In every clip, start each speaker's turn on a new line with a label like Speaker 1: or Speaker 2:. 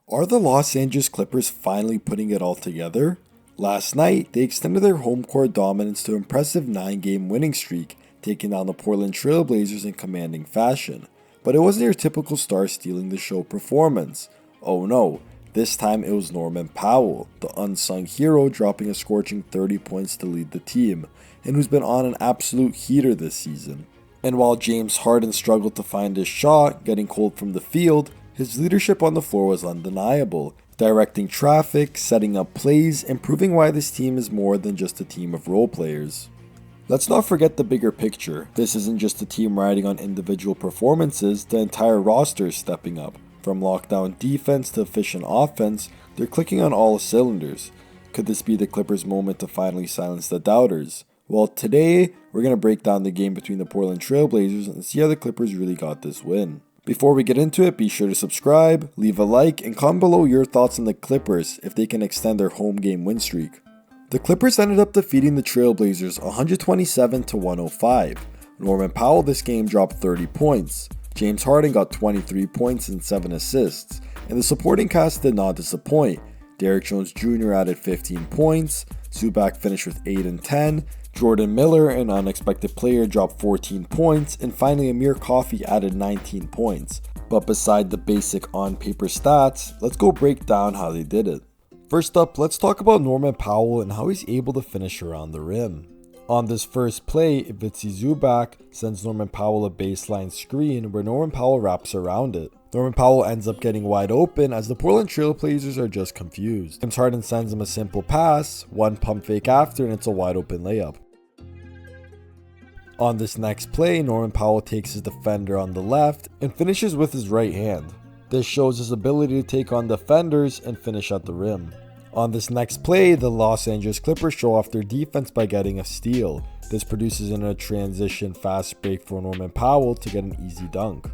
Speaker 1: Are the Los Angeles Clippers finally putting it all together? Last night, they extended their home court dominance to an impressive 9-game winning streak, taking down the Portland Trail Blazers in commanding fashion. But it wasn't your typical star stealing the show performance. Oh no, this time it was Norman Powell, the unsung hero, dropping a scorching 30 points to lead the team, and who's been on an absolute heater this season. And while James Harden struggled to find his shot, getting cold from the field, his leadership on the floor was undeniable, directing traffic, setting up plays, and proving why this team is more than just a team of role players. Let's not forget the bigger picture. This isn't just a team riding on individual performances, the entire roster is stepping up. From lockdown defense to efficient offense, they're clicking on all cylinders. Could this be the Clippers' moment to finally silence the doubters? Well, today, we're going to break down the game between the Portland Trail Blazers and see how the Clippers really got this win. Before we get into it, be sure to subscribe, leave a like, and comment below your thoughts on the Clippers if they can extend their home game win streak. The Clippers ended up defeating the Trail Blazers 127-105. Norman Powell this game dropped 30 points. James Harden got 23 points and 7 assists. And the supporting cast did not disappoint. Derrick Jones Jr. added 15 points. Zubac finished with 8 and 10. Jordan Miller, an unexpected player, dropped 14 points, and finally Amir Coffey added 19 points. But beside the basic on-paper stats, let's go break down how they did it. First up, let's talk about Norman Powell and how he's able to finish around the rim. On this first play, Ivica Zubac sends Norman Powell a baseline screen where Norman Powell wraps around it. Norman Powell ends up getting wide open as the Portland Trail Blazers are just confused. James Harden sends him a simple pass, one pump fake after, and it's a wide open layup. On this next play, Norman Powell takes his defender on the left and finishes with his right hand. This shows his ability to take on defenders and finish at the rim. On this next play, the Los Angeles Clippers show off their defense by getting a steal. This produces in a transition fast break for Norman Powell to get an easy dunk.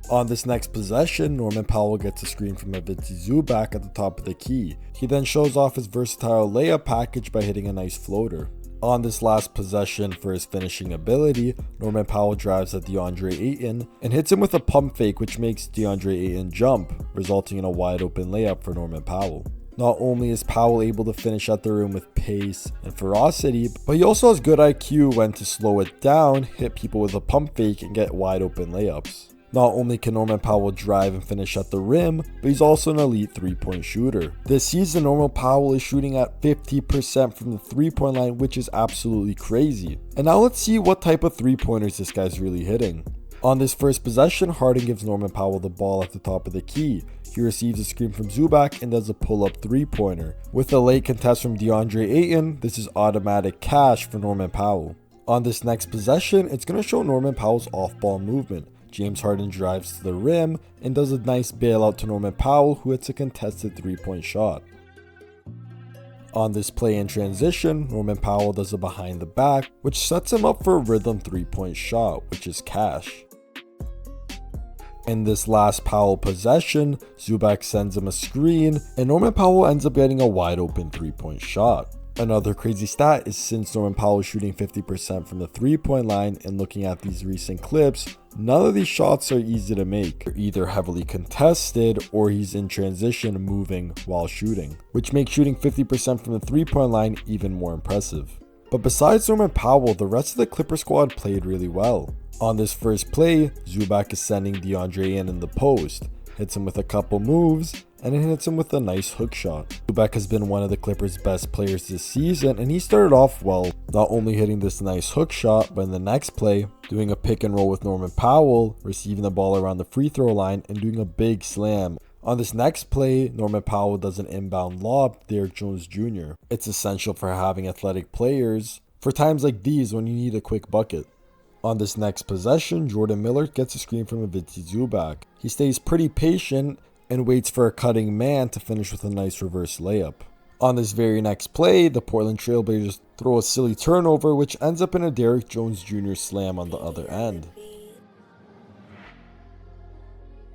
Speaker 1: On this next possession, Norman Powell gets a screen from Ivica Zubac at the top of the key. He then shows off his versatile layup package by hitting a nice floater. On this last possession for his finishing ability, Norman Powell drives at DeAndre Ayton and hits him with a pump fake which makes DeAndre Ayton jump, resulting in a wide open layup for Norman Powell. Not only is Powell able to finish at the rim with pace and ferocity, but he also has good IQ when to slow it down, hit people with a pump fake, and get wide open layups. Not only can Norman Powell drive and finish at the rim, but he's also an elite 3-point shooter. This season, Norman Powell is shooting at 50% from the 3-point line, which is absolutely crazy. And now let's see what type of 3-pointers this guy's really hitting. On this first possession, Harden gives Norman Powell the ball at the top of the key. He receives a screen from Zubac and does a pull-up 3-pointer. With a late contest from DeAndre Ayton, this is automatic cash for Norman Powell. On this next possession, it's going to show Norman Powell's off-ball movement. James Harden drives to the rim and does a nice bailout to Norman Powell, who hits a contested 3-point shot. On this play in transition, Norman Powell does a behind the back, which sets him up for a rhythm 3-point shot, which is cash. In this last Powell possession, Zubac sends him a screen, and Norman Powell ends up getting a wide open 3-point shot. Another crazy stat is since Norman Powell is shooting 50% from the 3-point line, and looking at these recent clips, none of these shots are easy to make. They're either heavily contested or he's in transition moving while shooting, which makes shooting 50% from the 3-point line even more impressive. But besides Norman Powell, the rest of the Clipper squad played really well. On this first play, Zubac is sending DeAndre in the post, hits him with a couple moves, and then hits him with a nice hook shot. Zubac has been one of the Clippers' best players this season, and he started off well, not only hitting this nice hook shot, but in the next play, doing a pick and roll with Norman Powell, receiving the ball around the free throw line, and doing a big slam. On this next play, Norman Powell does an inbound lob to Derrick Jones Jr. It's essential for having athletic players for times like these when you need a quick bucket. On this next possession, Jordan Miller gets a screen from Ivica Zubac. He stays pretty patient and waits for a cutting man to finish with a nice reverse layup. On this very next play, the Portland Trail Blazers throw a silly turnover, which ends up in a Derrick Jones Jr. slam on the other end.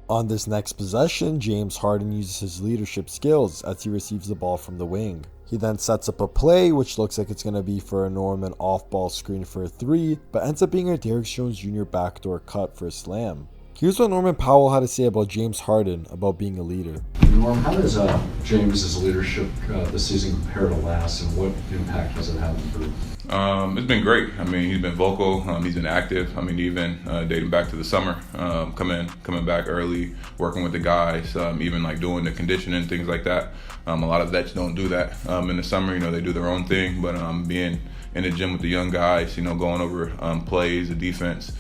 Speaker 1: On this next possession, James Harden uses his leadership skills as he receives the ball from the wing. He then sets up a play which looks like it's going to be for a Norman off-ball screen for a 3, but ends up being a Derrick Jones Jr. backdoor cut for a slam. Here's what Norman Powell had to say about James Harden about being a leader.
Speaker 2: Norm, how does James's leadership this season compare to last, and what impact has it had on the group?
Speaker 3: It's been great. I mean, he's been vocal. He's been active. I mean, even dating back to the summer, coming back early, working with the guys, even like doing the conditioning, things like that. A lot of vets don't do that in the summer. You know, they do their own thing. But being in the gym with the young guys, you know, going over plays, the defense,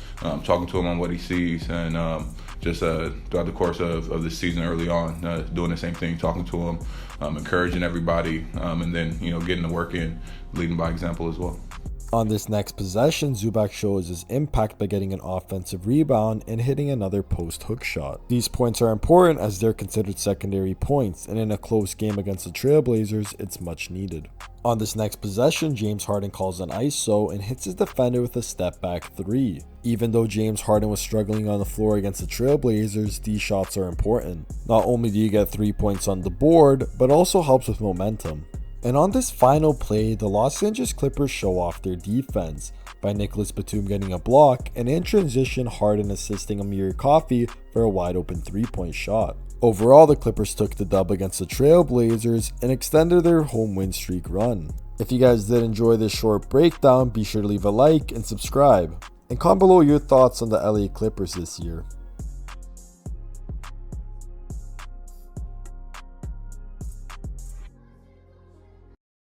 Speaker 3: talking to him on what he sees, and just throughout the course of this season early on, doing the same thing, talking to him, encouraging everybody, and then, you know, getting the work in, leading by example as well.
Speaker 1: On this next possession, Zubac shows his impact by getting an offensive rebound and hitting another post hook shot. These points are important as they're considered secondary points, and in a close game against the Trailblazers, it's much needed. On this next possession, James Harden calls an ISO and hits his defender with a step back 3. Even though James Harden was struggling on the floor against the Trailblazers, these shots are important. Not only do you get 3 points on the board, but also helps with momentum. And on this final play, the Los Angeles Clippers show off their defense by Nicholas Batum getting a block, and in transition, Harden assisting Amir Coffey for a wide open 3-point shot. Overall, the Clippers took the dub against the Trailblazers and extended their home win streak run. If you guys did enjoy this short breakdown, be sure to leave a like and subscribe. And comment below your thoughts on the LA Clippers this year.